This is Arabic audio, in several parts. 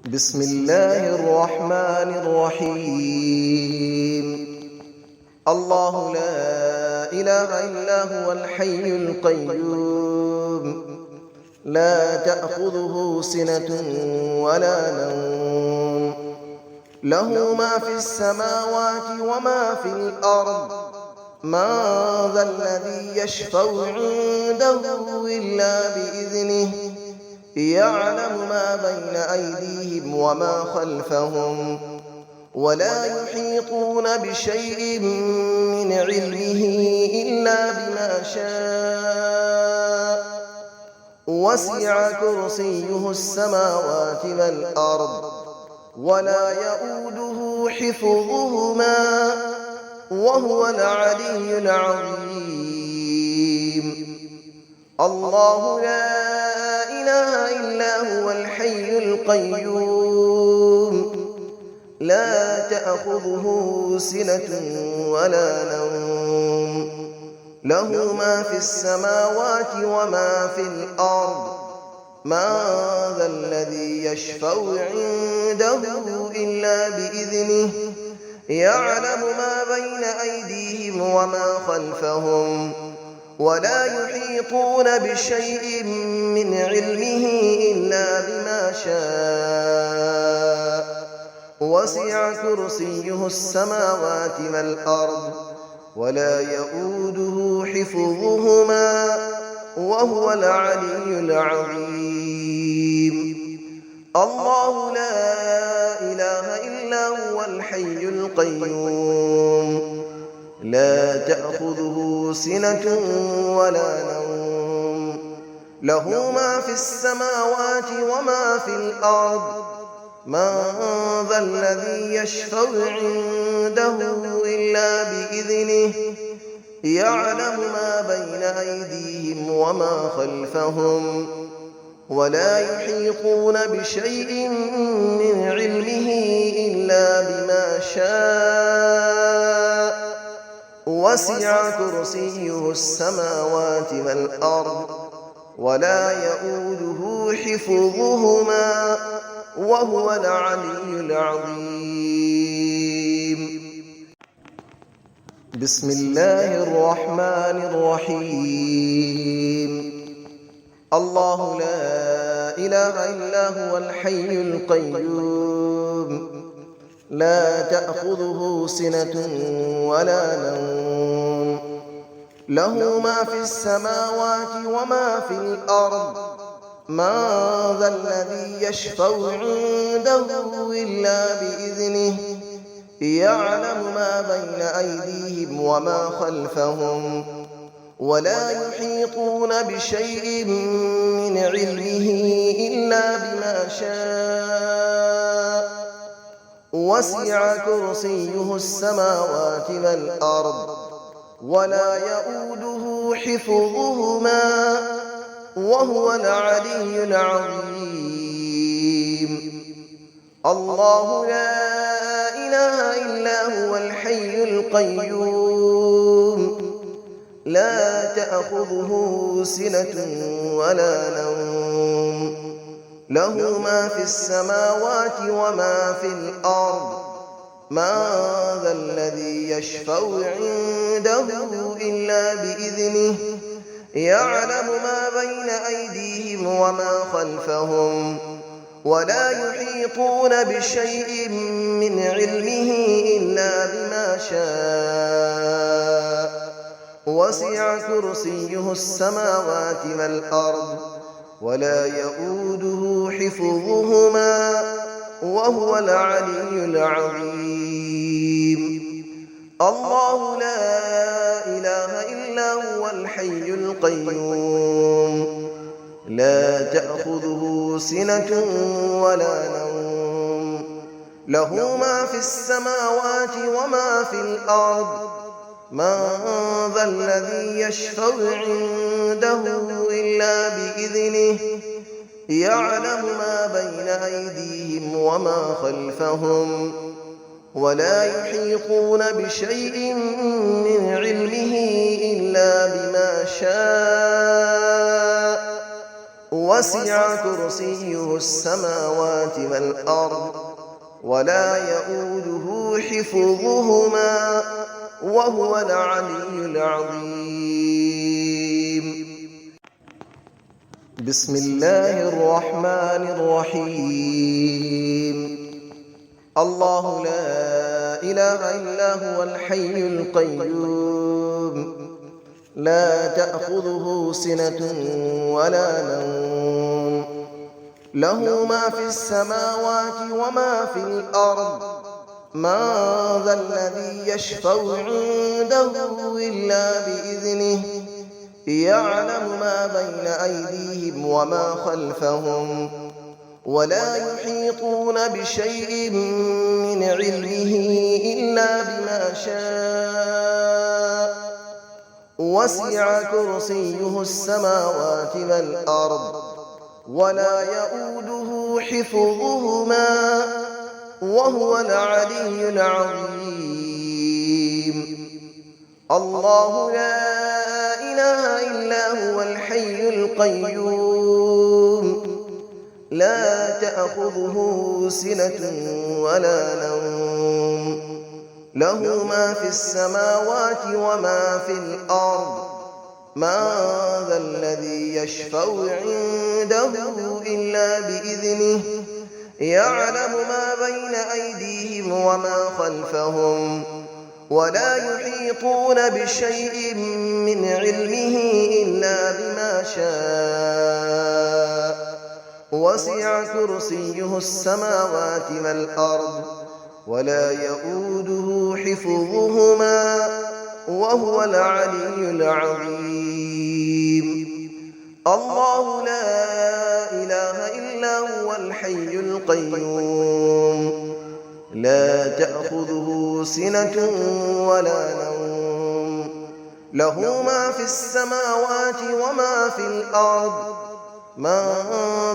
بسم الله الرحمن الرحيم. الله لا إله إلا هو الحي القيوم، لا تأخذه سنة ولا نوم، له ما في السماوات وما في الأرض. من ذا الذي يشفع عنده إلا بإذنه، يعلم ما بين أيديهم وما خلفهم، ولا يحيطون بشيء من علمه إلا بما شاء. وسع كرسيه السماوات والأرض، ولا يؤوده حفظهما، وهو العلي العظيم. الله لا إله إلا هو الحي القيوم، لا تأخذه سنة ولا نوم، له ما في السماوات وما في الأرض. من ذا الذي يشفع عنده إلا بإذنه، يعلم ما بين أيديهم وما خلفهم، ولا يحيطون بشيء من علمه إلا بما شاء. وسع كرسيه السماوات والأرض، ولا يؤوده حفظهما، وهو العلي العظيم. الله لا إله إلا هو الحي القيوم، لا تأخذه سنة ولا نوم، له ما في السماوات وما في الأرض. من ذا الذي يشفع عنده إلا بإذنه، يعلم ما بين أيديهم وما خلفهم، ولا يحيطون بشيء من علمه إلا بما شاء. وسع كرسيه السماوات والأرض، ولا يؤوده حفظهما، وهو العلي العظيم. بسم الله الرحمن الرحيم. الله لا إله إلا هو الحي القيوم، لا تأخذه سنة ولا نوم، له ما في السماوات وما في الأرض. من ذا الذي يشفع عنده إلا بإذنه، يعلم ما بين أيديهم وما خلفهم، ولا يحيطون بشيء من علمه إلا بما شاء. وسع كرسيه السماوات والأرض، ولا يؤوده حفظهما، وهو العلي العظيم. الله لا إله إلا هو الحي القيوم، لا تأخذه سنة ولا نوم، له ما في السماوات وما في الأرض. من ذا الذي يشفع عنده إلا بإذنه، يعلم ما بين أيديهم وما خلفهم، ولا يحيطون بشيء من علمه إلا بما شاء. وسع كرسيه السماوات والأرض، ولا يؤوده حفظهما، وهو العلي العظيم. الله لا إله إلا هو الحي القيوم، لا تأخذه سنة ولا نوم، له ما في السماوات وما في الأرض. من ذا الذي يشفع عنده إلا بإذنه، يعلم ما بين أيديهم وما خلفهم، ولا يحيطون بشيء من علمه إلا بما شاء. وسع كرسيه السماوات والأرض ولا يؤوده حفظهما وهو العلي العظيم. بسم الله الرحمن الرحيم. الله لا إله إلا هو الحي القيوم لا تأخذه سنة ولا نوم له ما في السماوات وما في الأرض من ذا الذي يشفع عنده إلا بإذنه يعلم ما بين أيديهم وما خلفهم ولا يحيطون بشيء من علمه إلا بما شاء وسع كرسيه السماوات والأرض ولا يؤوده حفظهما وهو العلي العظيم. الله لا إله إلا هو الحي القيوم لا تأخذه سنة ولا نوم له ما في السماوات وما في الأرض من ذا الذي يشفع عنده إلا بإذنه يعلم ما بين أيديهم وما خلفهم ولا يحيطون بشيء من علمه إلا بما شاء وسع كرسيه السماوات والأرض ولا يؤوده حفظهما وهو العلي العظيم. الله لا إله إلا هو الحي القيوم لا تأخذه سنة ولا نوم له ما في السماوات وما في الأرض من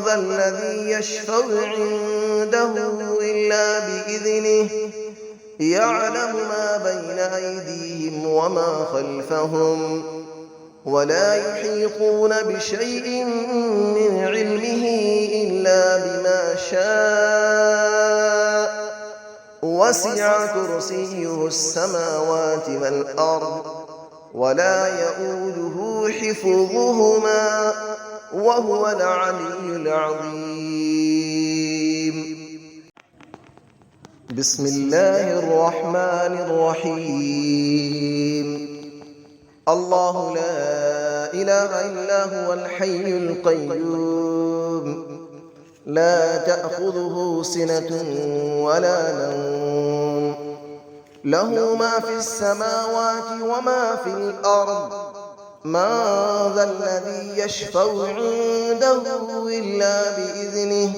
ذا الذي يشفع عنده إلا بإذنه يعلم ما بين أيديهم وما خلفهم ولا يحيطون بشيء من علمه إلا بما شاء وسع كرسيه السماوات والأرض ولا يؤوده حفظهما وهو العلي العظيم. بسم الله الرحمن الرحيم. الله لا إله إلا هو الحي القيوم لا تأخذه سنة ولا نوم له ما في السماوات وما في الأرض من ذا الذي يشفع عنده إلا بإذنه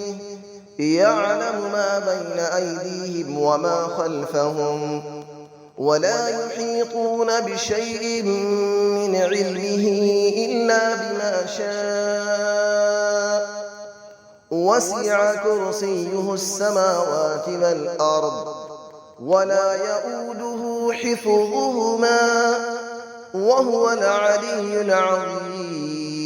يعلم ما بين أيديهم وما خلفهم ولا يحيطون بشيء من علمه إلا بما شاء وسع كرسيه السماوات والأرض ولا يؤوده حفظهما وهو العلي العظيم.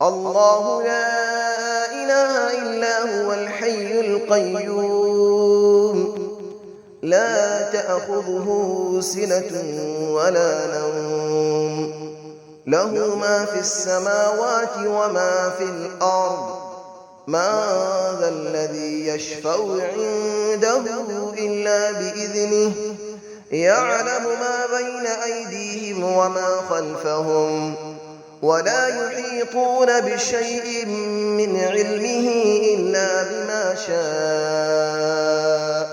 الله لا إله إلا هو الحي القيوم لا تأخذه سنة ولا نوم له ما في السماوات وما في الأرض من ذا الذي يشفع عنده إلا بإذنه يعلم ما بين أيديهم وما خلفهم ولا يحيطون بشيء من علمه إلا بما شاء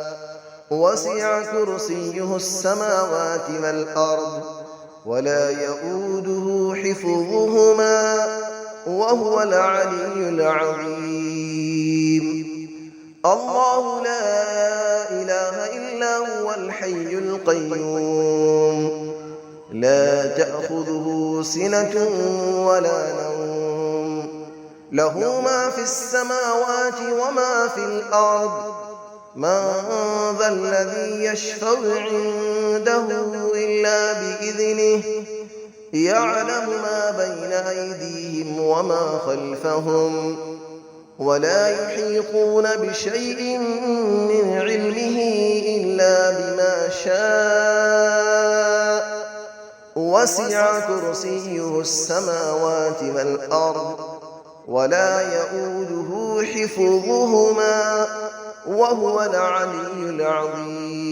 وسع كرسيه السماوات والأرض ولا يؤوده حفظهما وهو العلي العظيم. الله لا إله إلا هو الحي القيوم لا تأخذه سنة ولا نوم له ما في السماوات وما في الأرض من ذا الذي يشفع عنده إلا بإذنه يعلم ما بين أيديهم وما خلفهم ولا يحيطون بشيء من علمه إلا بما شاء وسع كرسيه السماوات والأرض ولا يئوده حفظهما وهو العلي العظيم